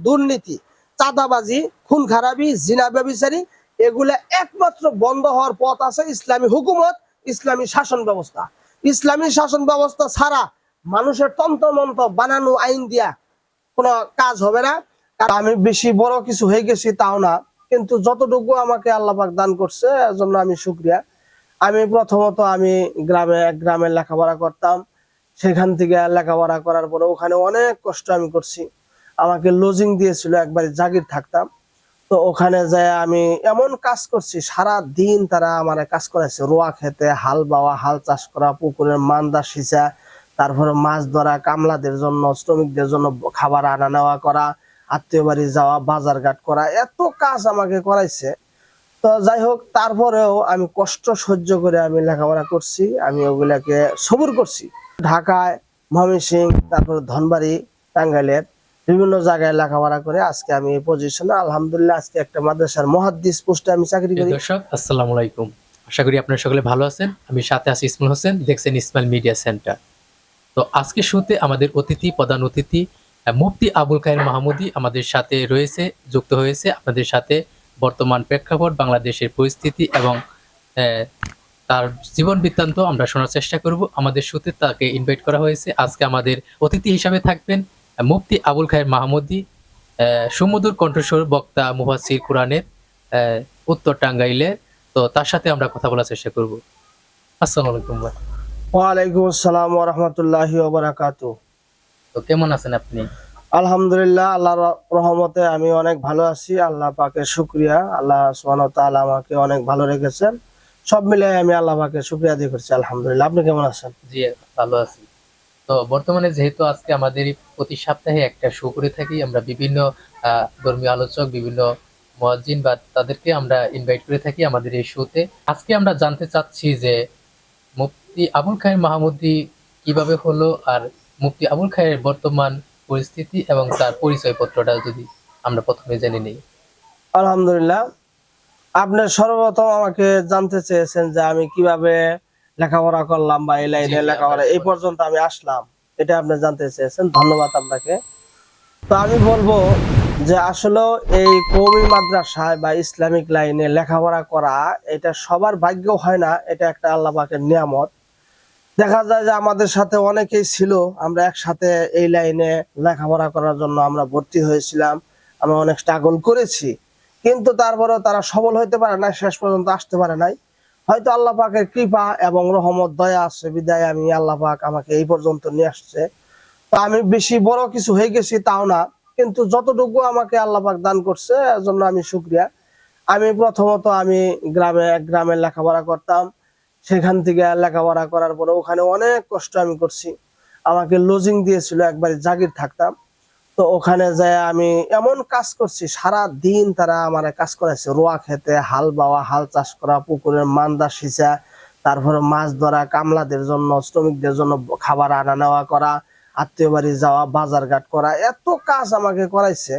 দুর্নীতি, চাঁদাবাজি, খুন খারাপি, জিনা ব্যভিচারী, এগুলা একমাত্র বন্ধ হওয়ার পথ আছে ইসলামী হুকুমত, ইসলামী শাসন ব্যবস্থা। ইসলামী শাসন ব্যবস্থা ছাড়া মানুষের তন্ত্রমন্ত্র বানানো আইন দিয়া কোনো কাজ হবে না। কারণ আমি বেশি বড় কিছু হয়ে গেছি তাও না, কিন্তু যতটুকু আমাকে আল্লাহ পাক দান করছে এর জন্য আমি শুকরিয়া। আমি প্রথমত আমি গ্রামে লেখাপড়া করতাম। সেখান থেকে লেখাপড়া করার পরে ওখানে অনেক কষ্ট আমি করছি। আমাকে লজিং দিয়েছিল, একবারে জাগির থাকতাম। তো ওখানে যায় আমি এমন কাজ করছি, সারা দিন তারা আমার কাজ করাইছে। রোয়া খেতে, হাল বাওয়া, হাল চাষ করা, পুকুরের মান্দা সিঁচা, তারপরে মাছ ধরা, কামলাদের জন্য, শ্রমিকদের জন্য খাবার আনা নেওয়া করা, আত্মীয় বাড়ি যাওয়া, বাজার ঘাট করা, এত কাজ আমাকে করাইছে। তো যাই হোক, তারপরেও আমি কষ্ট সহ্য করে আমি লেখাপড়া করছি। আমি ওগুলাকে সবুর করছি। ঢাকায়, ময়মনসিংহ, তারপরে ধনবাড়ি, টাঙ্গাইলের বিভিন্ন জায়গায় লেখাপড়া করে আজকে আমি এই পজিশনে আলহামদুলিল্লাহ আজকে একটা মাদ্রাসার মুহাদ্দিস পোস্টে আমি চাকরি করি। দর্শক আসসালামু আলাইকুম, আশা করি আপনারা সকলে ভালো আছেন। আমি সাথে আছি ইসমাইল হোসেন, দেখছেন ইসমাইল মিডিয়া সেন্টার। তো আজকে শুরুতে আমাদের প্রধান অতিথি মুফতি আবুল খায়ের মাহমুদী আমাদের সাথে রয়েছে, যুক্ত হয়েছে আপনাদের সাথে বর্তমান প্রেক্ষাপট, বাংলাদেশের পরিস্থিতি এবং তার জীবন বৃত্তান্ত আমরা শোনার চেষ্টা করব। আমাদের শুরুতে তাকে ইনভাইট করা হয়েছে। আজকে আমাদের অতিথি হিসাবে থাকবেন মুফতি আবুল খায়ের মাহমুদী, সুমধুর কণ্ঠস্বর বক্তা, মুফাসসির কোরআনের, উত্তর টাঙ্গাইলের। তো তার সাথে আমরা কথা বলার চেষ্টা করব। আসসালামু আলাইকুম ভাই। ওয়ালাইকুম আসসালাম ওয়া রাহমাতুল্লাহি ওয়া বারাকাতুহু। তো কেমন আছেন আপনি? আলহামদুলিল্লাহ, আল্লাহর রহমতে আমি অনেক ভালো আছি। আল্লাহ পাকের শুকরিয়া। আল্লাহ সুবহানাহু ওয়া তাআলা আমাকে অনেক ভালো রেখেছেন। সব মিলে আমি আল্লাহ পাকের শুকরিয়া আদায় করছি আলহামদুলিল্লাহ। আপনি কেমন আছেন? জি, ভালো আছি। তো বর্তমানে যেহেতু আজকে আমাদের প্রতি সপ্তাহে একটা শো করে থাকি, আমরা বিভিন্ন ধর্মীয় আলোচক, বিভিন্ন মুয়াজ্জিন বা তাদেরকে আমরা ইনভাইট করে থাকি আমাদের এই শোতে। আজকে আমরা জানতে চাচ্ছি যে মুফতি আবুল খায়ের মাহমুদী কিভাবে হলো, আর মুফতি আবুল খায়ের বর্তমান পরিস্থিতি এবং তার পরিচয়পত্রটা যদি আমরা প্রথমে জেনে নিই। আলহামদুলিল্লাহ, আপনি সর্বপ্রথম আমাকে জানতে চেয়েছেন যে আমি কিভাবে লেখাপড়া করলাম বা এই লাইনে লেখাপড়া এই পর্যন্ত আমি আসলাম, এটা আপনি জানতে চেয়েছেন। ধন্যবাদ আপনাকে। তো আমি বলবো যে আসলে এই কওমি মাদ্রাসায় বা ইসলামিক লাইনে লেখাপড়া করা এটা সবার ভাগ্য হয় না, এটা একটা আল্লাহ পাকের নিয়ামত। দেখা যায় যে আমাদের সাথে অনেকেই ছিল, আমরা একসাথে এই লাইনে লেখাপড়া করার জন্য আমরা ভর্তি হয়েছিলাম, আমরা অনেক স্ট্রাগল করেছি, কিন্তু তারপরেও তারা সফল হইতে পারে না, শেষ পর্যন্ত আসতে পারে নাই। হয়তো আল্লাহ পাকের কৃপা এবং রহমত দয়া আছে বিদায় আমি আল্লাহ পাক আমাকে এই পর্যন্ত নিয়ে আসছে। তো আমি বেশি বড় কিছু হয়ে গেছি তাও না, কিন্তু যতটুকু আমাকে আল্লাহ পাক দান করছে এর জন্য আমি শুকরিয়া। আমি প্রথমত আমি গ্রামে লেখাপড়া করতাম। সেখান থেকে লেখাপড়া করার পরে ওখানে অনেক কষ্ট আমি করছি। আমাকে লজিং দিয়েছিল, একবারে জাগির থাকতাম। তো ওখানে যায় আমি এমন কাজ করছি, সারা দিন তারা আমার কাজ করাইছে। রোয়া খেতে, হাল বাওয়া, হাল চাষ করা, পুকুরের মান্দা সিঁচা, তারপরে মাছ ধরা, কামলাদের জন্য, শ্রমিকদের জন্য খাবার আনা নেওয়া করা, আত্মীয় বাড়ি যাওয়া, বাজার ঘাট করা, এত কাজ আমাকে করাইছে।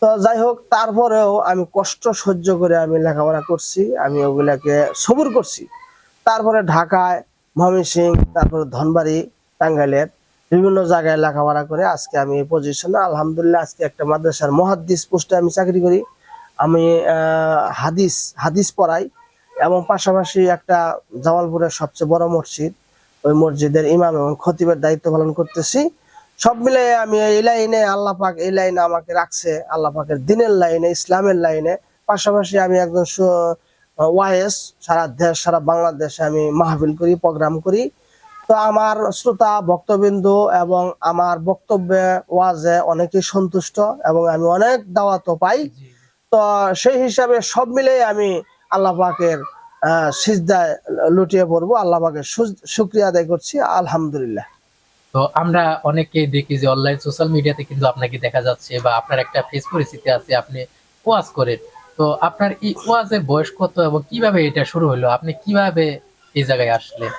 তো যাই হোক, তারপরেও আমি কষ্ট সহ্য করে আমি লেখাপড়া করছি। আমি ওগুলাকে সবুর করছি। তারপরে ঢাকায়, ময়মনসিংহ, তারপরে ধনবাড়ি, টাঙ্গাইলের বিভিন্ন জায়গায় লেখাপড়া করে আজকে আমি এই পজিশনে আলহামদুলিল্লাহ আজকে একটা মাদ্রাসার মুহাদ্দিস পোস্টে আমি চাকরি করি। আমি হাদিস পড়াই এবং পাশাপাশি একটা জামালপুরের সবচেয়ে বড় মসজিদ, ওই মসজিদের ইমাম এবং খতিবের দায়িত্ব পালন করতেছি। সব মিলে আমি এই লাইনে আল্লাহ পাক এই লাইনে আমাকে রাখছে, আল্লাহ পাকের দিনের লাইনে, ইসলামের লাইনে। পাশাপাশি আমি একজন ওয়াইএস, সারা দেশ, সারা বাংলাদেশে আমি মাহফিল করি, প্রোগ্রাম করি। তো আমার শ্রোতা ভক্তবিন্দু এবং আমার বক্তব্যে, ওয়াজে অনেকেই সন্তুষ্ট এবং আমি অনেক দাওয়াতও পাই। তো সেই হিসাবে সব মিলে আমি আল্লাহ পাকের সিজদায় লুটিয়ে পড়বো, আল্লাহ পাকের শুকরিয়া আদায় করছি আলহামদুলিল্লাহ। তো আমরা অনেকেই দেখি যে অনলাইন সোশ্যাল মিডিয়াতে কিন্তু আপনাকে দেখা যাচ্ছে বা আপনার একটা ফেস পরিচিতি আছে, আপনি ওয়াজ করেন। তো আপনার এই ওয়াজের বয়স কত এবং কিভাবে এটা শুরু হলো, আপনি কিভাবে এই জায়গায় আসলেন?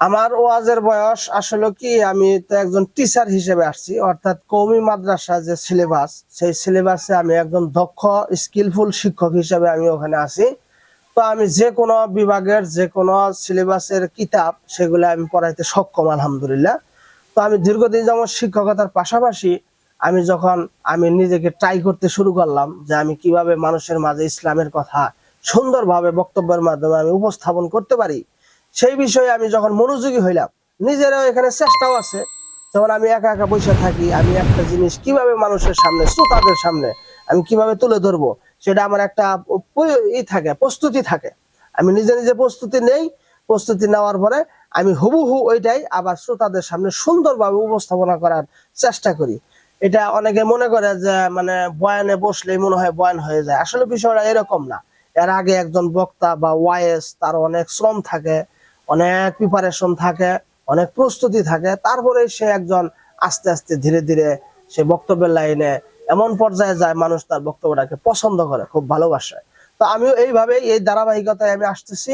আমার ওয়াজের বয়স আসলে কি, আমি তো একজন টিচার হিসেবে আসছি, অর্থাৎ কওমি মাদ্রাসা যে সিলেবাস, সেই সিলেবাসে আমি একজন দক্ষ স্কিলফুল শিক্ষক হিসেবে আমি ওখানে আছি। তো আমি যে কোনো বিভাগের যে কোনো সিলেবাসের কিতাব সেগুলো আমি পড়াইতে সক্ষম আলহামদুলিল্লাহ। তো আমি দীর্ঘদিন যেমন শিক্ষকতার পাশাপাশি আমি নিজেকে ট্রাই করতে শুরু করলাম যে আমি কিভাবে মানুষের মাঝে ইসলামের কথা সুন্দরভাবে বক্তব্যের মাধ্যমে আমি উপস্থাপন করতে পারি, সেই বিষয়ে আমি যখন মনোযোগী হইলাম, নিজেরও এখানে চেষ্টাও আছে। যখন আমি একা একা বসে থাকি, আমি একটা জিনিস কিভাবে মানুষের সামনে, শ্রোতাদের সামনে আমি কিভাবে তুলে ধরবো, সেটা আমার একটা প্রস্তুতি থাকে। আমি নিজে নিজে প্রস্তুতি নেই, প্রস্তুতি নেওয়ার পরে আমি হুবহু ওইটাই আবার শ্রোতাদের সামনে সুন্দরভাবে উপস্থাপনা করার চেষ্টা করি। এটা অনেকে মনে করে যে মানে বয়ানে বসলেই মনে হয় বয়ান হয়ে যায়, আসলে বিষয়টা এরকম না। এর আগে একজন বক্তা বা ওয়াইস, তার অনেক শ্রম থাকে, অনেক প্রিপারেশন থাকে, অনেক প্রস্তুতি থাকে, তারপরে সে একজন আস্তে আস্তে ধীরে ধীরে সে বক্তব্যের লাইনে এমন পর্যায়ে যায় মানুষ তার বক্তব্যটাকে পছন্দ করে, খুব ভালোবাসে। তো আমিও এইভাবে এই ধারাবাহিকতায় আমি আসতেছি।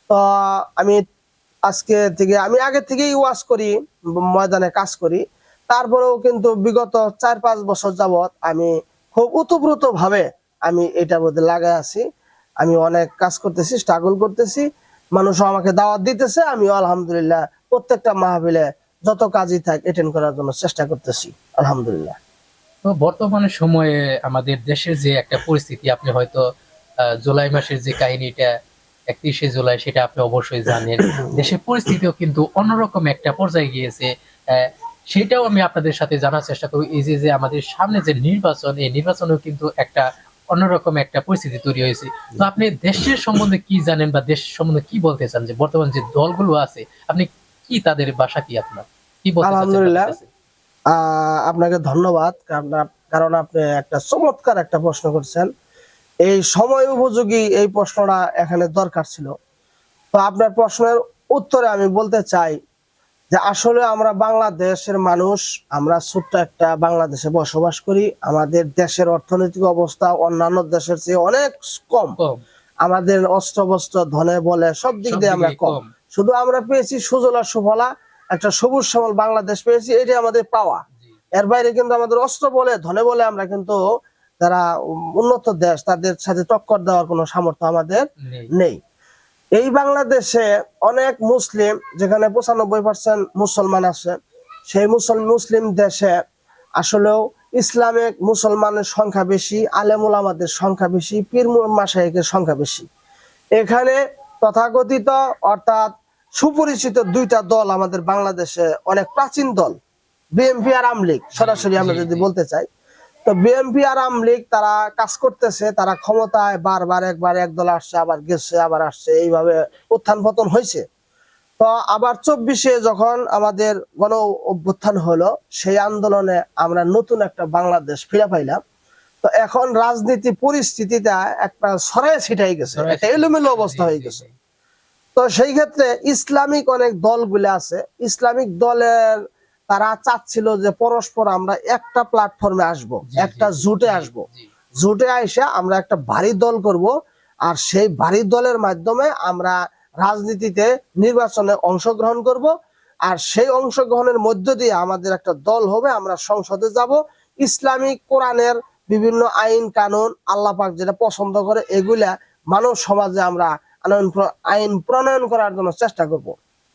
তো আমি আমি আগে থেকেই ওয়াজ করি, ময়দানে কাজ করি। তারপরেও কিন্তু বিগত 4-5 বছর যাবত আমি খুব ওতপ্রোত ভাবে আমি এটার মধ্যে লাগাই আছি। আমি অনেক কাজ করতেছি, স্ট্রাগল করতেছি, মানুষ আমাকে দাওয়াত দিতেছে, আমিও আলহামদুলিল্লাহ প্রত্যেকটা মাহফিলে যত কাজই থাক অ্যাটেন্ড করার জন্য চেষ্টা করতেছি আলহামদুলিল্লাহ। তো বর্তমানে সময়ে আমাদের দেশের যে একটা পরিস্থিতি, আপনি হয়তো জুলাই মাসের যে কাহিনীটা, 31শে জুলাই, সেটা আপনি অবশ্যই জানেন। দেশের পরিস্থিতিও কিন্তু অন্যরকম একটা পর্যায়ে গিয়েছে। সেটাও আমি আপনাদের সাথে জানার চেষ্টা করি। এই যে আমাদের সামনে যে নির্বাচন, এই নির্বাচনেও কিন্তু একটা অন্যরকম একটা পরিস্থিতি তৈরি হয়েছে। তো আপনি দেশের সম্বন্ধে কি জানেন বা দেশ সম্বন্ধে কি বলতে চান, যে বর্তমান যে দলগুলো আছে, আপনি কি তাদের ভাষা কি, আপনার কি বলতে চাচ্ছেন তাদের আলহামদুলিল্লাহ, কাছে? আপনাকে ধন্যবাদ, কারণ আপনি একটা চমৎকার একটা প্রশ্ন করছেন। এই সময় উপযোগী এই প্রশ্নটা এখানে দরকার ছিল। তো আপনার প্রশ্নের উত্তরে আমি বলতে চাই যে আসলে আমরা বাংলাদেশের মানুষ, আমরা ছোট্ট একটা বাংলাদেশে বসবাস করি। আমাদের দেশের অর্থনৈতিক অবস্থা অন্যান্য দেশের চেয়ে অনেক কম। কম। আমাদের অস্ত্র বস্ত্র ধনে বলে সব দিক সব দিয়ে আমরা দিকেই কম। কম। শুধু আমরা পেয়েছি সুজলা সুফলা, একটা সবুজ শ্যামল বাংলাদেশ পেয়েছি, এটাই আমাদের পাওয়া। জি। এর বাইরে কিন্তু আমাদের অস্ত্র বলে ধনে বলে আমরা কিন্তু যারা উন্নত দেশ তাদের সাথে টক্কর দেওয়ার কোনো সামর্থ্য আমাদের নেই। নেই। এই বাংলাদেশে অনেক মুসলিম, যেখানে 95% মুসলমান আছে, সেই মুসলিম দেশে আসলেও ইসলামিক মুসলমানের সংখ্যা বেশি, আলেম ওলামাদের সংখ্যা বেশি, পীর মাশায়েখের সংখ্যা বেশি। এখানে তথাকথিত অর্থাৎ সুপরিচিত দুইটা দল আমাদের বাংলাদেশে, অনেক প্রাচীন দল, বিএনপি আর আওয়ামী লীগ। সরাসরি আমরা যদি বলতে চাই, তো বিএনপি আর আওয়ামী লীগ তারা কাজ করতেছে, তারা ক্ষমতায় বারবার, একবার এক দল আসছে, আবার গেছে, আবার আসছে, এইভাবে উত্থান পতন হয়েছে। তো আবার 24-এ যখন আমাদের গণ অভ্যুত্থান হলো, সেই আন্দোলনে আমরা নতুন একটা বাংলাদেশ ফিরে পাইলাম। তো এখন রাজনীতি পরিস্থিতিটা একটা ছড়ায় ছিটাই গেছে, একটা এলোমেলো অবস্থা হয়ে গেছে। তো সেই ক্ষেত্রে ইসলামিক অনেক দলগুলো আছে, ইসলামিক দলের তারা চাচ্ছিল যে পরস্পর আমরা একটা প্ল্যাটফর্মে আসব, একটা জোটে আসব, জোটে আইসা আমরা একটা ভারী দল করব, আর সেই ভারী দলের মাধ্যমে আমরা রাজনীতিতে নির্বাচনে অংশগ্রহণ করব, আর সেই অংশগ্রহণের মধ্য দিয়ে আমাদের একটা দল হবে, আমরা সংসদে যাব, ইসলামিক কোরআনের বিভিন্ন আইন কানুন আল্লাহ পাক যেটা পছন্দ করে এগুলা মানব সমাজে আমরা আইন প্রণয়ন করার জন্য চেষ্টা করব।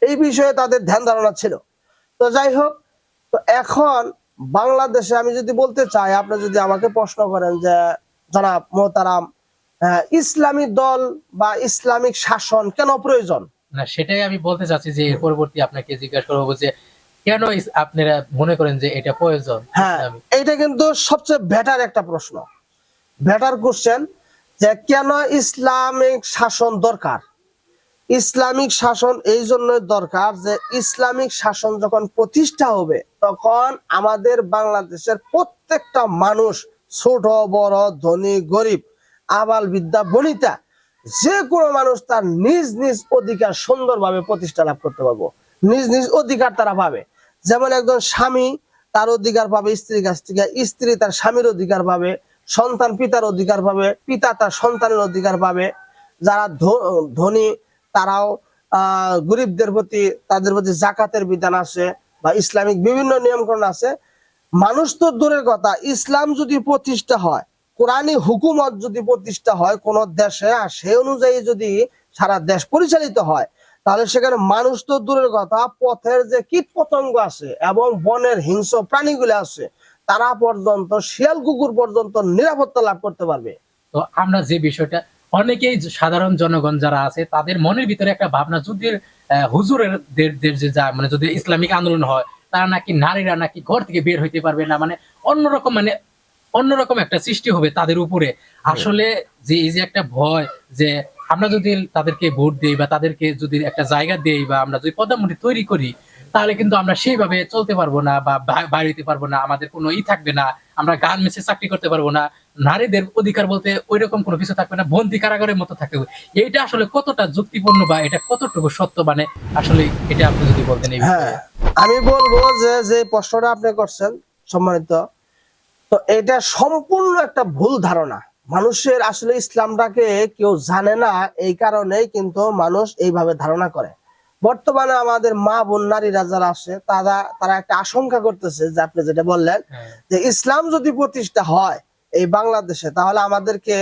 এই বিষয়ে তাদের ধ্যান ধারণা ছিল। তো যাই হোক, তো এখন বাংলাদেশে আমি যদি বলতে চাই, আপনি যদি আমাকে প্রশ্ন করেন যে জনাব মোহতারাম, ইসলামী দল বা ইসলামিক শাসন কেন প্রয়োজন, না, সেটাই আমি বলতে চাচ্ছি যে এর পরবর্তী আপনাকে জিজ্ঞাসা করবো যে কেন আপনারা মনে করেন যে এটা প্রয়োজন। হ্যাঁ, এইটা কিন্তু সবচেয়ে বেটার একটা প্রশ্ন, বেটার কোশ্চেন, যে কেন ইসলামিক শাসন দরকার। ইসলামিক শাসন এই জন্যই দরকার যে ইসলামিক শাসন যখন প্রতিষ্ঠা হবে, তখন আমাদের বাংলাদেশের প্রত্যেকটা মানুষ, ছোট বড়, ধনী গরিব, আবাল বিদ্যা বনিতা, যে কোনো মানুষ তার নিজ নিজ অধিকার সুন্দরভাবে প্রতিষ্ঠা লাভ করতে পারবো। নিজ নিজ অধিকার তারা পাবে। যেমন একজন স্বামী তার অধিকার পাবে স্ত্রীর কাছ থেকে, স্ত্রী তার স্বামীর অধিকার পাবে, সন্তান পিতার অধিকার পাবে, পিতা তার সন্তানের অধিকার পাবে, যারা ধনী তারাও গরিবদের প্রতি, তাদের প্রতি জাকাতের বিধান আছে বা ইসলামিক বিভিন্ন নিয়মকানুন আছে। মানুষ তো দূরের কথা, ইসলাম যদি প্রতিষ্ঠা হয়, কোরআনী হুকুমত যদি প্রতিষ্ঠা হয় কোন দেশে, আর সেই অনুযায়ী যদি সারা দেশ পরিচালিত হয়, তাহলে সেখানে মানুষ তো দূরের কথা, পথের যে কীট পতঙ্গ আছে এবং বনের হিংস্র প্রাণীগুলো আছে, তারা পর্যন্ত, শিয়াল কুকুর পর্যন্ত নিরাপত্তা লাভ করতে পারবে। তো আমরা যে বিষয়টা, অনেকেই সাধারণ জনগণ যারা আছে তাদের মনের ভিতরে একটা ভাবনা, যদি হুজুরের যে মানে যদি ইসলামিক আন্দোলন হয়, তারা নাকি নারীরা নাকি ঘর থেকে বের হইতে পারবে না, মানে অন্যরকম, মানে অন্যরকম একটা সৃষ্টি হবে তাদের উপরে। আসলে যে এই যে একটা ভয়, যে আমরা যদি তাদেরকে ভোট দেই বা তাদেরকে যদি একটা জায়গা দেই বা আমরা যদি প্রধানমন্ত্রী তৈরি করি, তাহলে কিন্তু আমরা সেইভাবে চলতে পারবো না বা বাইরে হইতে পারবো না, আমাদের কোনো থাকবে না, আমরা গার্মেন্টসে চাকরি করতে পারবো না, নারীদের অধিকার বলতে ওই রকম কোনো কিছু থাকবে না, বন্দি কারাগারের মতো থাকতে হবে। এটা আসলে কতটা যুক্তিপূর্ণ বা এটা কতটুকু সত্য, মানে আসলে এটা আপনি যদি বলতেন এই হ্যাঁ, বিষয়ে। আমি বলবো যে যে প্রশ্নটা আপনি করছেন সম্মানিত, তো এটা সম্পূর্ণ একটা ভুল ধারণা। মানুষের আসলে ইসলামটাকে কেউ জানে না, এই কারণেই কিন্তু মানুষ এইভাবে ধারণা করে। বর্তমানে আমাদের মা বোন নারীরা যারা আছে তারা একটা আশঙ্কা করতেছে, যে আপনি যেটা বললেন যে ইসলাম যদি প্রতিষ্ঠা হয় এই বাংলাদেশে, তাহলে আমাদেরকে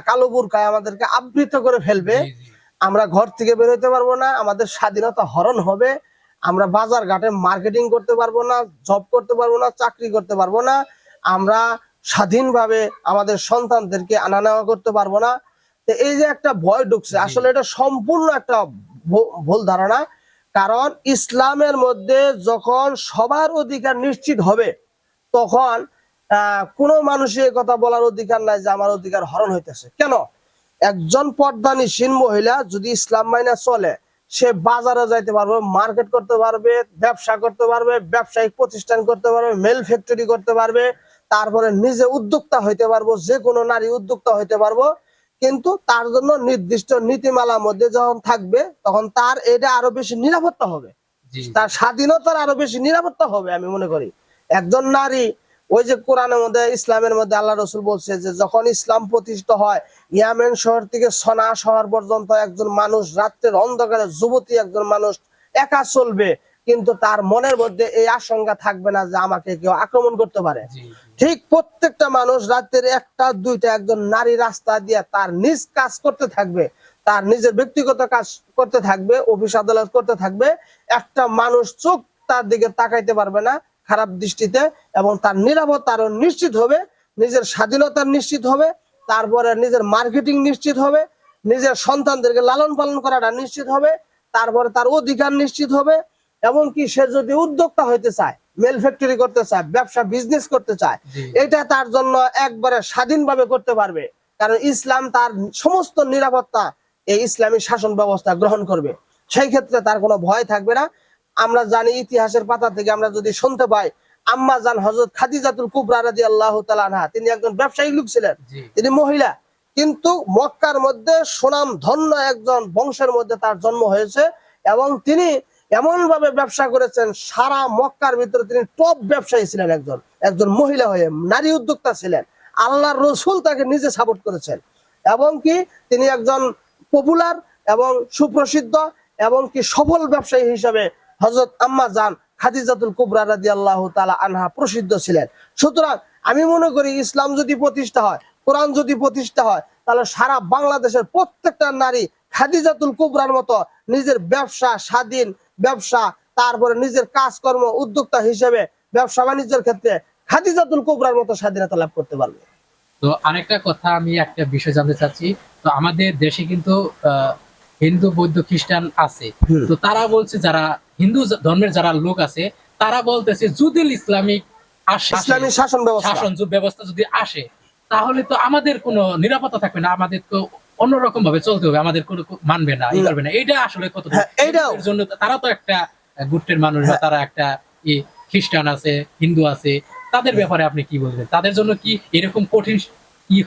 কালো বুরকায় আমাদেরকে আবৃত করে ফেলবে, জি, জি। আমরা ঘর থেকে বের হইতে পারবো না, আমাদের স্বাধীনতা হরণ হবে, আমরা বাজার ঘাটে মার্কেটিং করতে পারবো না, জব করতে পারবো না, চাকরি করতে পারবো না, আমরা স্বাধীনভাবে আমাদের সন্তানদেরকে আনা নেওয়া করতে পারবো না। তো এই যে একটা ভয় ঢুকছে, আসলে এটা সম্পূর্ণ একটা ভুল ধারণা। কারণ ইসলামের মধ্যে যখন সবার অধিকার নিশ্চিত হবে, তখন কোনো মানুষের কথা বলার অধিকার নাই যে আমার অধিকার হরণ হইতেছে। কেন? একজন পর্দানিসীন মহিলা যদি ইসলাম মাইনা চলে, সে বাজারে যাইতে পারবে, মার্কেট করতে পারবে, ব্যবসা করতে পারবে, ব্যবসায়িক প্রতিষ্ঠান করতে পারবে, মেল ফ্যাক্টরি করতে পারবে, তারপরে নিজে উদ্যোক্তা হইতে পারবো, যে কোনো নারী উদ্যোক্তা হইতে পারবো। কিন্তু তার জন্য নির্দিষ্ট নীতিমালার মধ্যে যখন থাকবে, তখন তার এটা আরো বেশি নিরাপত্তা হবে, জি, তার স্বাধীনতার আরো বেশি নিরাপত্তা হবে। আমি মনে করি একজন নারী, ওই যে কোরআনের মধ্যে, ইসলামের মধ্যে আল্লাহ রসুল বলছে যে যখন ইসলাম প্রতিষ্ঠিত হয়, ইয়ামেন শহর থেকে সনা শহর পর্যন্ত একজন মানুষ রাত্রের অন্ধকারে, যুবতী একজন মানুষ একা চলবে, কিন্তু তার মনের মধ্যে এই আশঙ্কা থাকবে না যে আমাকে কেউ আক্রমণ করতে পারে। জি, জি। ঠিক প্রত্যেকটা মানুষ রাতের একটা দুইটা একজন নারী রাস্তা দিয়ে তার নিজ কাজ করতে থাকবে, তার নিজের ব্যক্তিগত কাজ করতে থাকবে, অফিস আদালত করতে থাকবে, একটা মানুষ চোখ তার দিকে তাকাইতে পারবে না খারাপ দৃষ্টিতে, এবং তার নিরাপত্তা আরো নিশ্চিত হবে, নিজের স্বাধীনতা নিশ্চিত হবে, তারপরে নিজের মার্কেটিং নিশ্চিত হবে, নিজের সন্তানদেরকে লালন পালন করাটা নিশ্চিত হবে, তারপরে তার অধিকার নিশ্চিত হবে। এমনকি সে যদি উদ্যোক্তা হইতে চায়, মেল ফ্যাক্টরি করতে চায়, ব্যবসা বিজনেস করতে চায়, জি। এটা তার জন্য একবারে স্বাধীনভাবে করতে পারবে। কারণ ইসলাম তার সমস্ত নিরাপত্তা এই ইসলামী শাসন ব্যবস্থা গ্রহণ করবে, সেই ক্ষেত্রে তার কোনো ভয় থাকবে না। আমরা জানি ইতিহাসের পাতা থেকে আমরা যদি শুনতে পাই, আম্মা জান হযরত খাদিজাতুল কুবরা রাদিয়াল্লাহু তাআলা আনহা, তিনি একজন ব্যবসায়ী লোক ছিলেন, জি। তিনি মহিলা, কিন্তু মক্কার মধ্যে সুনাম ধন্য একজন বংশের মধ্যে তার জন্ম হয়েছে, এবং তিনি এমন ভাবে ব্যবসা করেছেন, সারা মক্কার ভিতরে তিনি টপ ব্যবসায়ী ছিলেন, একজন একজন মহিলা হয়ে নারী উদ্যোক্তা ছিলেন। আল্লাহর রসুল তাকে নিজে সাপোর্ট করেছেন, এবং কি তিনি একজন পপুলার এবং সুপ্রসিদ্ধ এবং কি সফল ব্যবসায়ী হিসেবে হযরত আম্মা জান খাদিজাতুল কুবরা রাদিয়াল্লাহু তাআলা আনহা প্রসিদ্ধ ছিলেন। সুতরাং আমি মনে করি ইসলাম যদি প্রতিষ্ঠা হয়, কোরআন যদি প্রতিষ্ঠা হয়, তাহলে সারা বাংলাদেশের প্রত্যেকটা নারী খাদিজাতুল কুবরার মতো নিজের ব্যবসা, স্বাধীন ব্যবসা, তারপরে নিজের কাজকর্ম উদ্যোক্তা হিসেবে ব্যবসা বাণিজ্যের ক্ষেত্রে খাদিজাতুল কুবরার মতো স্বাধীনতা লাভ করতে পারবে। তো আরেকটা কথা, আমি একটা বিষয় জানতে চাচ্ছি। তো আমাদের দেশে কিন্তু হিন্দু, বৌদ্ধ, খ্রিস্টান আছে। তো তারা বলছে, যারা হিন্দু ধর্মের যারা লোক আছে, তারা বলতেছে যদি ইসলামিক ইসলামী শাসন ব্যবস্থা, শাসন ব্যবস্থা যদি আসে, তাহলে তো আমাদের কোনো নিরাপত্তা থাকবে না, আমাদের তো অন্যরকম ভাবে চলতে হবে, আমাদের কোনো মানবে না, করবে না। এটা আসলে কত এইটাও এর জন্য তারা তো একটা গুটের মানুষ, বা তারা একটা খ্রিস্টান আছে, হিন্দু আছে, তাদের ব্যাপারে আপনি কি বলবেন? তাদের জন্য কি এরকম কঠিন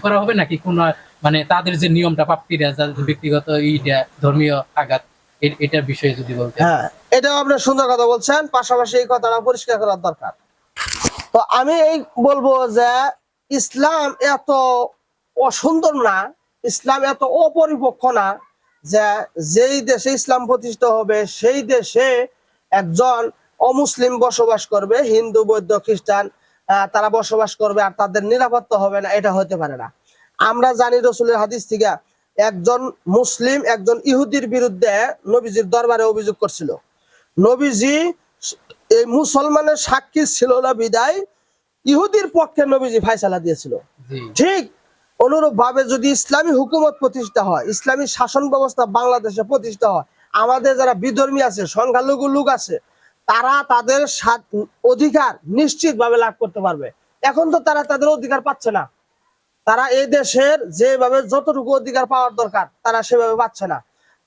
করা হবে নাকি কোন, মানে তাদের যে নিয়মটা প্রাপ্তিরা, ব্যক্তিগত ধর্মীয় আঘাত, এটার বিষয়ে যদি বলতেন। হ্যাঁ, এটাও আপনি সুন্দর কথা বলছেন, পাশাপাশি এই কথাটা পরিষ্কার করার দরকার। তো আমি এই বলবো যে ইসলাম এত অসুন্দর না, ইসলাম এত অপরিপক্ক না যে যেই দেশে ইসলাম প্রতিষ্ঠা হবে সেই দেশে একজন অমুসলিম বসবাস করবে, হিন্দু, বৌদ্ধ, খ্রিস্টান তারা বসবাস করবে, আর তাদের নিরাপত্তা হবে না, এটা হতে পারে না। আমরা জানি রসুলের হাদিস থেকে একজন মুসলিম একজন ইহুদির বিরুদ্ধে নবীজির দরবারে অভিযোগ করছিল। নবীজি এই মুসলমানের সাক্ষী ছিল না বিদায় ইহুদির পক্ষে নবীজি ফায়সালা দিয়েছিল। জি ঠিক অনুরূপ ভাবে যদি ইসলামী হুকুমত প্রতিষ্ঠা হয়, ইসলামী শাসন ব্যবস্থা বাংলাদেশে প্রতিষ্ঠা হয়, আমাদের যারা বিধর্মী আছে, সংখ্যালঘু লোক আছে, তারা তাদের অধিকার নিশ্চিতভাবে লাভ করতে পারবে। এখন তো তারা তাদের অধিকার পাচ্ছে না। তারা এই দেশের যেভাবে যতটুকু অধিকার পাওয়ার দরকার তারা সেভাবে পাচ্ছে না।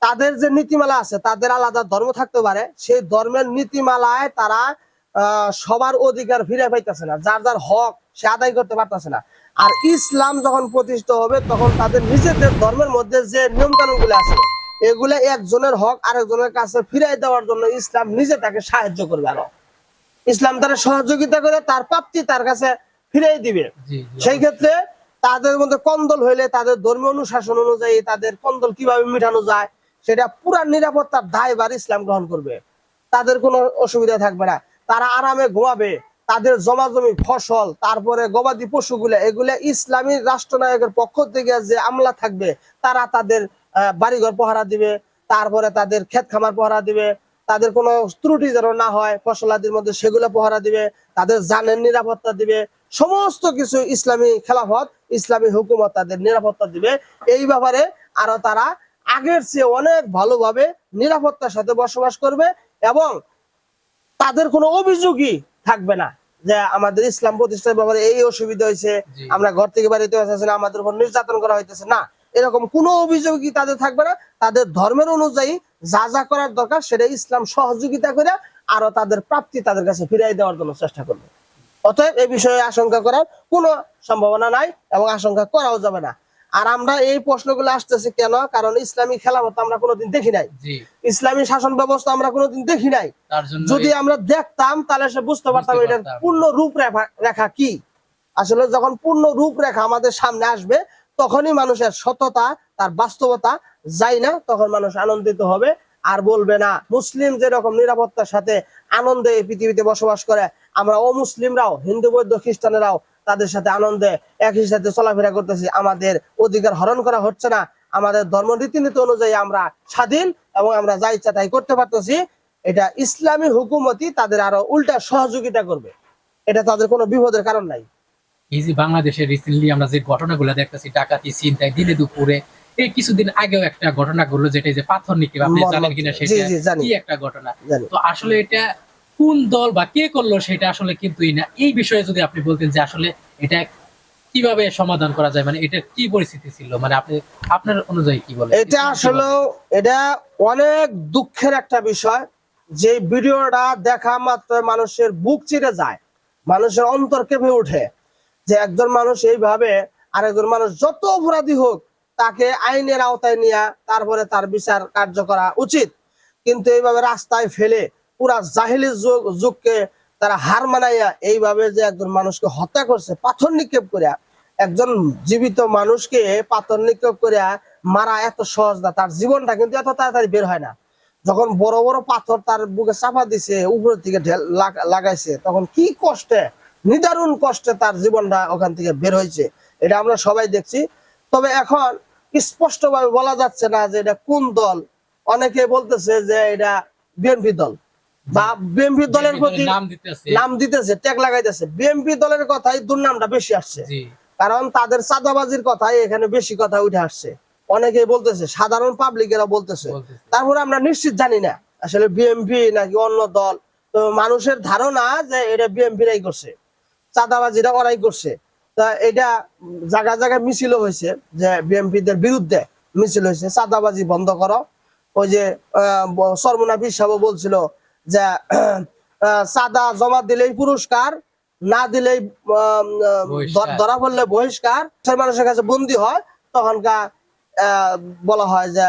তাদের যে নীতিমালা আছে, তাদের আলাদা ধর্ম থাকতে পারে, সেই ধর্মের নীতিমালায় তারা সবার অধিকার ফিরে পাইতেছে না, যার যার হক সে আদায় করতে পারতেছে না। আর ইসলাম যখন প্রতিষ্ঠা হবে তখন তাদের নিজেদের ধর্মের মধ্যে যে নিয়ম কানুন গুলো আছে, এগুলো একজনের হক আরেকজনের কাছে ফিরাই দেওয়ার জন্য ইসলাম নিজে তাকে সাহায্য করবে। আরো ইসলাম তারা সহযোগিতা করে তার প্রাপ্তি তার কাছে ফিরাই দিবে। সেই ক্ষেত্রে তাদের মধ্যে কন্দল হইলে তাদের ধর্মীয় অনুশাসন অনুযায়ী তাদের কন্দল কিভাবে মিটানো যায় সেটা পুরা নিরাপত্তার দায়ভার ইসলাম গ্রহণ করবে। তাদের কোনো অসুবিধা থাকবে না, তারা আরামে ঘুমাবে। তাদের জমা জমি ফসল, তারপরে গবাদি পশুগুলা, এগুলা ইসলামী রাষ্ট্রনায়কের পক্ষ থেকে যে আমলা থাকবে তারা তাদের বাড়িঘর পহারা দিবে, তারপরে তাদের ক্ষেত খামার পহারা দিবে, তাদের কোনো ত্রুটি যেন না হয় ফসলাদির মধ্যে সেগুলো পহারা দিবে, তাদের জানের নিরাপত্তা দিবে। সমস্ত কিছু ইসলামী খেলাফত, ইসলামী হুকুমত তাদের নিরাপত্তা দিবে। এই ব্যাপারে আরো তারা আগের চেয়ে অনেক ভালোভাবে নিরাপত্তার সাথে বসবাস করবে এবং তাদের কোনো অভিযোগই থাকবে না যে আমাদের ইসলাম প্রতিষ্ঠার ব্যাপারে এই অসুবিধা হয়েছে, আমরা ঘর থেকে বাড়িতে আসতেছি না, আমাদের উপর নির্যাতন করা হইতেছে না, এরকম কোনো অভিযোগই তাদের থাকবে না। তাদের ধর্মের অনুযায়ী যা যা করার দরকার সেটা ইসলাম সহযোগিতা করে আরো তাদের প্রাপ্তি তাদের কাছে ফিরিয়ে দেওয়ার জন্য চেষ্টা করবে। অতএব এই বিষয়ে আশঙ্কা করার কোনো সম্ভাবনা নাই এবং আশঙ্কা করাও যাবে না। আর আমরা এই প্রশ্নগুলো আসতেছে কেন? কারণ ইসলামী খেলাফত আমরা কোনোদিন দেখি নাই, ইসলামী শাসন ব্যবস্থা আমরা কোনোদিন দেখি নাই। যদি আমরা দেখতাম তাহলে সে বুঝতে পারতাম এটার পূর্ণ রূপরেখা কি। আসলে যখন পূর্ণ রূপরেখা আমাদের সামনে আসবে তখনই মানুষের সততা, তার বাস্তবতা যাই না, তখন মানুষ আনন্দিত হবে আর বলবে না মুসলিম যেরকম নিরাপত্তার সাথে আনন্দে এই পৃথিবীতে বসবাস করে, আমরা অমুসলিমরাও, হিন্দু বৌদ্ধ খ্রিস্টানেরাও তাদের সাথে আনন্দে একই সাথে চলাফেরা করতেছি, আমাদের অধিকার হরণ করা হচ্ছে না, আমাদের ধর্ম রীতিনীতি অনুযায়ী আমরা স্বাধীন এবং আমরা যা ইচ্ছা তাই করতে পারতেছি। এটা ইসলামী হুকুমতই তাদের আরো উল্টা সহযোগিতা করবে, এটা তাদের কোনো বিপদের কারণ নাই। এই যে বাংলাদেশে রিসেন্টলি আমরা যে ঘটনাগুলো দেখতেছি, ডাকাতি, ছিনতাই, দিনে দুপুরে, এই কিছুদিন আগেও একটা ঘটনা ঘটলো, যেটা যে পাথর নিক্ষেপ, আপনি জানেন কিনা সেটা কি একটা ঘটনা? তো আসলে এটা কোন দল বা কে করলো সেটা আসলে কিন্তু এই বিষয়ে যদি আপনি বলতেন যে আসলে এটা কিভাবে সমাধান করা যায়, মানে এটা কি পরিস্থিতি ছিল, মানে আপনি আপনার অনুযায়ী কি বলেন? এটা আসলে এটা অনেক দুঃখের একটা বিষয়, যে ভিডিওটা দেখা মাত্র মানুষের বুক চিরে যায়, মানুষের অন্তর কেঁপে ওঠে যে একজন মানুষ এইভাবে আরেকজন মানুষ যত অপরাধী হোক তাকে আইনের আওতায় নিয়ে তারপরে তার বিচার কার্য করা উচিত। কিন্তু এইভাবে রাস্তায় ফেলে পুরা জাহিলি যুগকে তারা হার মানাইয়া এইভাবে যে একজন মানুষকে হত্যা করছে পাথর নিক্ষেপ করিয়া, একজন জীবিত মানুষকে পাথর নিক্ষেপ করিয়া মারা এত সহজ না, তার জীবনটা কিন্তু এত তাড়াতাড়ি বের হয় না। যখন বড় বড় পাথর তার বুকে চাপা দিছে, উপরের থেকে লাগাইছে, তখন কি কষ্টে, নিদারুণ কষ্টে তার জীবনটা ওখান থেকে বের হয়েছে, এটা আমরা সবাই দেখছি। তবে এখন স্পষ্ট ভাবে বলা যাচ্ছে না যে এটা কোন দল। অনেকে বলতেছে যে এটা বিএনপি দল বা বিএনপি দলের প্রতি নাম দিতেছে, ট্যাগ লাগাইতেছে। বিএনপি দলের কথাই দুর্নামটা বেশি আসছে, কারণ তাদের চাঁদাবাজির কথাই এখানে বেশি কথা উঠে আসছে। অনেকেই বলতেছে, সাধারণ পাবলিকেরা বলতেছে। তারপরে আমরা নিশ্চিত জানি না আসলে বিএনপি নাকি অন্য দল। তো মানুষের ধারণা যে এটা বিএনপিরাই করছে, চাঁদাবাজিরা ওরাই করছে। তা এটা জায়গা জায়গায় মিছিল হয়েছে, যে বিএনপিদের বিরুদ্ধে মিছিল হয়েছে, চাঁদাবাজি বন্ধ করো। ওই যে সরমুনা পীর সাহেব বলছিল যে চাঁদা জমা দিলেই পুরস্কার, না দিলেই ধরা পড়লে বহিষ্কার, মানুষের কাছে বন্দী হয়, তখনকার বলা হয় যে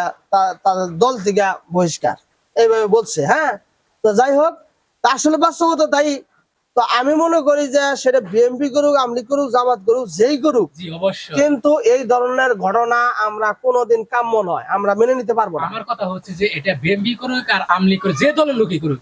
তাদের দল থেকে বহিষ্কার, এইভাবে বলছে। হ্যাঁ, তো যাই হোক, আসলে বাস্তবতা তাই। তো আমি মনে করি যে সেটা বিএনপি করুক, আমলি করুক, জামাত করুক, যেই করুক, কিন্তু এই ধরনের ঘটনা আমরা কোনোদিন কাম্য নয়, আমরা মেনে নিতে পারবো না। আমার কথা হচ্ছে যে এটা বিএনপি করুক আর আমলি করুক, যে দলের লোকই করুক,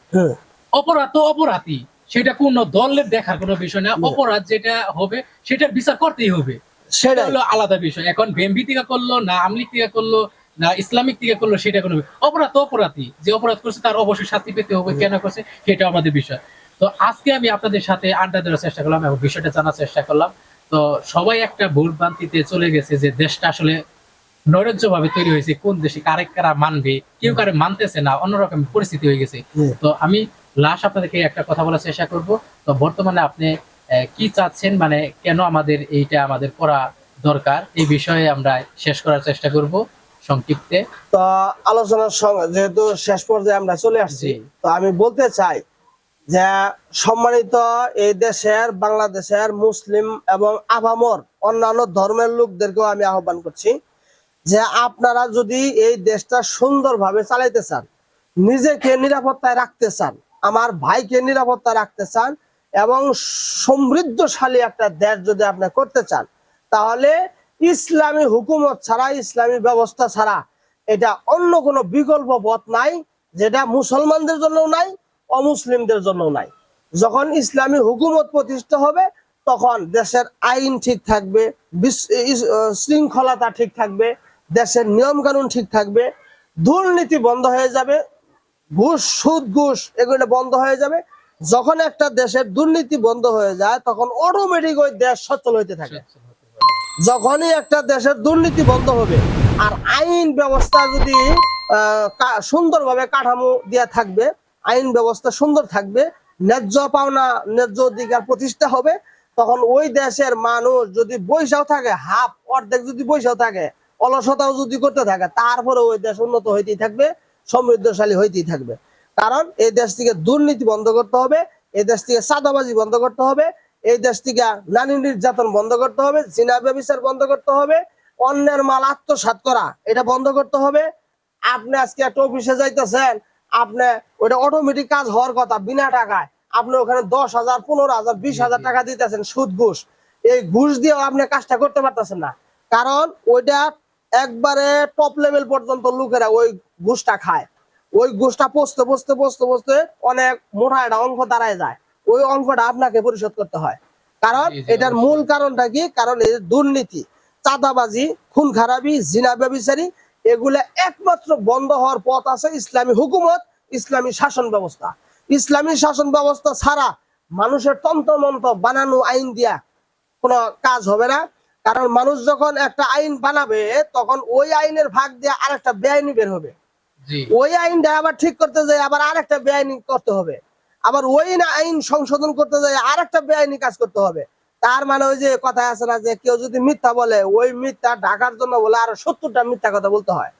অপরাধ তো অপরাধী, সেটা কোন দলের দেখার কোনো বিষয় না। অপরাধ যেটা হবে সেটা বিচার করতেই হবে, সেটা হলো আলাদা বিষয়। এখন বিএনপি থেকে করলো না আমলি থেকে করলো না ইসলামিক থেকে করলো, সেটা কোনো অপরাধ তো অপরাধী, যে অপরাধ করছে তার অবশ্যই শাস্তি পেতে হবে, কেন করছে সেটা আমাদের বিষয়। তো আজকে আমি আপনাদের সাথে আড্ডা দেওয়ার চেষ্টা করলাম এবং বিষয়টা জানার চেষ্টা করলাম। তো সবাই একটা ভুল ভ্রান্তিতে চলে গেছে যে দেশটা আসলে নৈরাজ্য ভাবে তৈরি হয়েছে, কোন দেশে কারা মানবে, কেউ কারে মানতেছে না, অন্যরকম পরিস্থিতি হয়ে গেছে। তো আমি লাস্ট আপনাদেরকে একটা কথা বলার চেষ্টা করব। তো বর্তমানে আপনি কি চাচ্ছেন, মানে কেন আমাদের এইটা আমাদের করা দরকার, এই বিষয়ে আমরা শেষ করার চেষ্টা করব সংক্ষিপ্তে। তো আলোচনার সঙ্গে যেহেতু শেষ পর্যায়ে আমরা চলে আসছি, তো আমি বলতে চাই যে সম্মানিত এই দেশের বাংলাদেশের মুসলিম এবং আপামর অন্যান্য ধর্মের লোকদেরকেও আমি আহ্বান করছি যে আপনারা যদি এই দেশটা সুন্দরভাবে চালাইতে চান, নিজেকে নিরাপত্তায় রাখতে চান, আমার ভাইকে নিরাপত্তায় রাখতে চান এবং সমৃদ্ধশালী একটা দেশ যদি আপনি করতে চান, তাহলে ইসলামী হুকুমত ছাড়া, ইসলামী ব্যবস্থা ছাড়া এটা অন্য কোনো বিকল্প পথ নাই, যেটা মুসলমানদের জন্য নাই, অমুসলিমদের জন্য নাই। যখন ইসলামী হুকুমত প্রতিষ্ঠা হবে তখন দেশের আইন ঠিক থাকবে, শৃঙ্খলতা ঠিক থাকবে, দেশের নিয়ম কানুন ঠিক থাকবে, দুর্নীতি বন্ধ হয়ে যাবে, সুদ ঘুষ এগুলো বন্ধ হয়ে যাবে। যখন একটা দেশের দুর্নীতি বন্ধ হয়ে যায় তখন অটোমেটিক ওই দেশ সচল হইতে থাকে। যখনই একটা দেশের দুর্নীতি বন্ধ হবে আর আইন ব্যবস্থা যদি সুন্দরভাবে কাঠামো দেওয়া থাকবে, আইন ব্যবস্থা সুন্দর থাকবে, ন্যায্য পাওনা ন্যায্য অধিকার প্রতিষ্ঠা হবে, তখন ওই দেশের মানুষ যদি বৈশাও থাকে, হাফ অর্ধেক যদি বৈশাও থাকে, অলসতাও যদি করতে থাকে, তারপরে ওই দেশ উন্নত হইতেই থাকবে, সমৃদ্ধশালী হইতেই থাকবে। কারণ এই দেশ থেকে দুর্নীতি বন্ধ করতে হবে, এই দেশ থেকে চাঁদাবাজি বন্ধ করতে হবে, এই দেশ থেকে নারী নির্যাতন বন্ধ করতে হবে, জিনা ব্যভিচার বন্ধ করতে হবে, অন্যের মাল আত্মসাৎ করা এটা বন্ধ করতে হবে। আপনি আজকে একটা অফিসে যাইতেছেন, আপনি ওটা অটোমেটিক কাজ হওয়ার কথা বিনা টাকায়, আপনি ওখানে 10,000, 15,000, 20,000 টাকা দিতেছেন সুদ ঘুষ। এই ঘুষ দিয়েও আপনি কাজটা করতে পারতেছেন না, কারণ ওইটা একবারে টপ লেভেল পর্যন্ত লোকেরা ওই ঘুষটা খায়। ওই ঘুষটা পচতে পচতে পচতে পচতে অনেক মোটা একটা অঙ্ক দাঁড়ায় যায়, ওই অঙ্কটা আপনাকে পরিশোধ করতে হয়। কারণ এটার মূল কারণটা কি? কারণ এই দুর্নীতি, চাঁদাবাজি, খুন খারাপি, জিনা ব্যভিচারী, এগুলা একমাত্র বন্ধ হওয়ার পথ আছে ইসলামী হুকুমত, ইসলামী শাসন ব্যবস্থা। ইসলামী শাসন ব্যবস্থা ছাড়া মানুষের তন্ত্র মন্ত্র বানানো আইন দিয়া কোনো কাজ হবে না। কারণ মানুষ যখন একটা আইন বানাবে তখন ওই আইনের ভাগ দিয়ে আরেকটা বেআইনি বের হবে, ওই আইনটা আবার ঠিক করতে যায় আবার আরেকটা বেআইনি করতে হবে, আবার ওই না আইন সংশোধন করতে যায় আরেকটা বেআইনি কাজ করতে হবে। তার মানে ওই যে কথা আছে না, যে কেউ যদি মিথ্যা বলে ওই মিথ্যা ঢাকার জন্য বলে আরো 70টা মিথ্যা কথা বলতে হয়।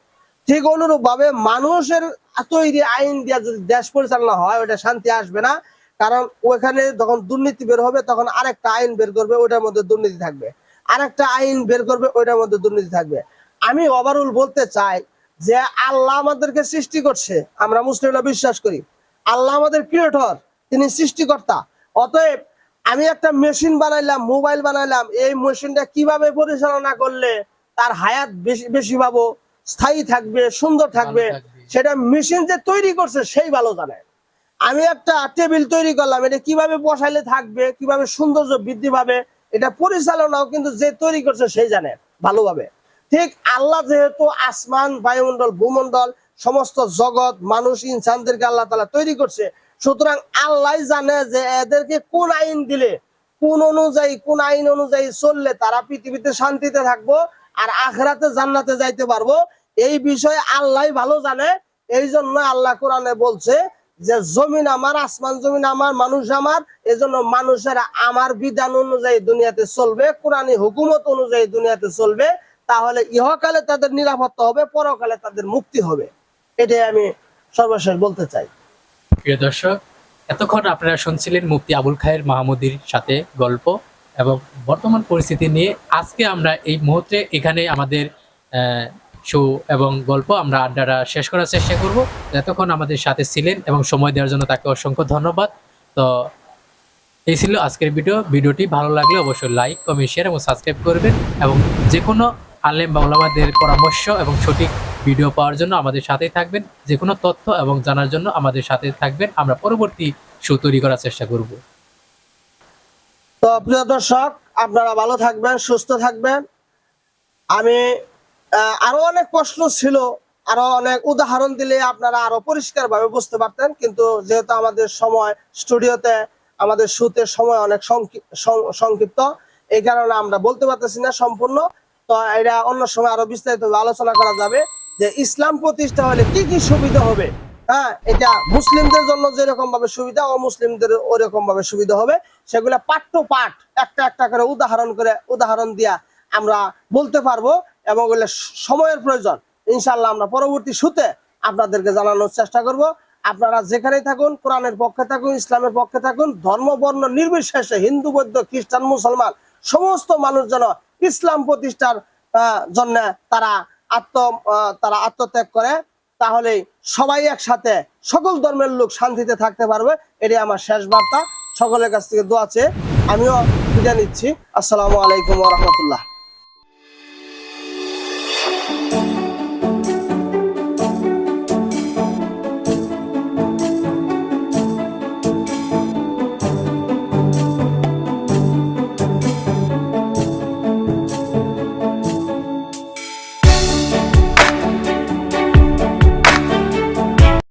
ঠিক অনুরূপ ভাবে মানুষের তৈরি আইন দিয়ে যদি দেশ পরিচালনা হয় ওটা শান্তি আসবে না। কারণ ওইখানে যখন দুর্নীতি বের হবে তখন আরেকটা আইন বের করবে, ওইটার মধ্যে দুর্নীতি থাকবে, আরেকটা আইন বের করবে, ওইটার মধ্যে দুর্নীতি থাকবে। আমি ওভারঅল বলতে চাই যে আল্লাহ আমাদেরকে সৃষ্টি করছে, আমরা মুসলিমরা বিশ্বাস করি আল্লাহ আমাদের ক্রিয়েটর, তিনি সৃষ্টিকর্তা। অতএব আমি একটা মেশিন বানাইলাম, মোবাইল বানাইলাম, এই মেশিনটা কিভাবে পরিচালনা করলে তার হায়াত বেশি পাবো, স্থায়ী থাকবে, সুন্দর থাকবে, সেটা মেশিন যে তৈরি করছে সেই ভালো জানে। আমি একটা টেবিল তৈরি করলাম, এটা কিভাবে বসাইলে থাকবে, কিভাবে সৌন্দর্য বৃদ্ধি পাবে, এটা পরিচালনাও কিন্তু যে তৈরি করছে সেই জানে ভালোভাবে। ঠিক আল্লাহ যেহেতু আসমান, বায়ুমণ্ডল, ভূমণ্ডল, সমস্ত জগৎ, মানুষ, ইনসানদেরকে আল্লাহ তাআলা তৈরি করছে, সুতরাং আল্লাহ জানে যে এদেরকে কোন আইন দিলে, কোন আইন অনুযায়ী চললে তারা পৃথিবীতে শান্তিতে থাকবো আর আখিরাতে জান্নাতে যাইতে পারবো, এই বিষয়ে আল্লাহ ভালো জানে। এই জন্য আল্লাহ কোরআনে বলছে যে জমিন আমার, আসমান জমিন আমার, মানুষ আমার, এজন্য মানুষেরা আমার বিধান অনুযায়ী দুনিয়াতে চলবে, কোরআনী হুকুমত অনুযায়ী দুনিয়াতে চলবে, তাহলে ইহকালে তাদের নিরাপত্তা হবে, পরকালে তাদের মুক্তি হবে। এটাই আমি সর্বশেষ বলতে চাই। প্রিয় দর্শক, এতক্ষণ আপনারা শুনছিলেন মুফতি আবুল খায়ের মাহমুদীর সাথে গল্প এবং বর্তমান পরিস্থিতি নিয়ে। আজকে আমরা এই মুহূর্তে এখানে আমাদের শো এবং গল্প আমরা আড্ডাটা শেষ করার চেষ্টা করব। এতক্ষণ আমাদের সাথে ছিলেন এবং সময় দেওয়ার জন্য তাকে অসংখ্য ধন্যবাদ। তো এই ছিল আজকের ভিডিওটি ভালো লাগলে অবশ্যই লাইক, কমেন্ট, শেয়ার এবং সাবস্ক্রাইব করবেন এবং যে কোনো আলেম বা ওলামাদের পরামর্শ এবং সঠিক ভিডিও পাওয়ার জন্য আমাদের সাথেই থাকবেন। যে কোনো তথ্য এবং জানার জন্য আমাদের সাথে থাকবেন, আমরা পরবর্তী শো তৈরি করার চেষ্টা করব। তো প্রিয় দর্শক, আপনারা ভালো থাকবেন, সুস্থ থাকবেন। আমি আরো অনেক প্রশ্ন ছিল, আরো অনেক উদাহরণ দিলে আপনারা আরো পরিষ্কার ভাবে বুঝতে পারতেন, কিন্তু যেহেতু আমাদের সময় স্টুডিওতে আমাদের শুতে সময় অনেক সংক্ষিপ্ত, এই কারণে আমরা বলতে পারতেছি না সম্পূর্ণ। তো এটা অন্য সময় আরো বিস্তারিত আলোচনা করা যাবে যে ইসলাম প্রতিষ্ঠা হলে কি কি সুবিধা হবে। হ্যাঁ, এটা মুসলিমদের জন্য যেরকম ভাবে সুবিধা, অমুসলিমদের ওইরকম ভাবে সুবিধা হবে। সেগুলা পাঠ টু পাঠ একটা একটা করে উদাহরণ দিয়া আমরা বলতে পারবো, এবং ওগুলো সময়ের প্রয়োজন। ইনশাল্লাহ আমরা পরবর্তী শুতে আপনাদেরকে জানানোর চেষ্টা করব। আপনারা যেখানেই থাকুন, কোরআনের পক্ষে থাকুন, ইসলামের পক্ষে থাকুন, ধর্ম বর্ণ নির্বিশেষে হিন্দু বৌদ্ধ খ্রিস্টান মুসলমান সমস্ত মানুষ যেন ইসলাম প্রতিষ্ঠার জন্য তারা আত্মত্যাগ করে, তাহলে সবাই একসাথে সকল ধর্মের লোক শান্তিতে থাকতে পারবে। এটাই আমার শেষ বার্তা। সকলের কাছ থেকে দোয়া চেয়ে আমিও বিদায় নিচ্ছি। আসসালামু আলাইকুম ওয়া রাহমাতুল্লাহ।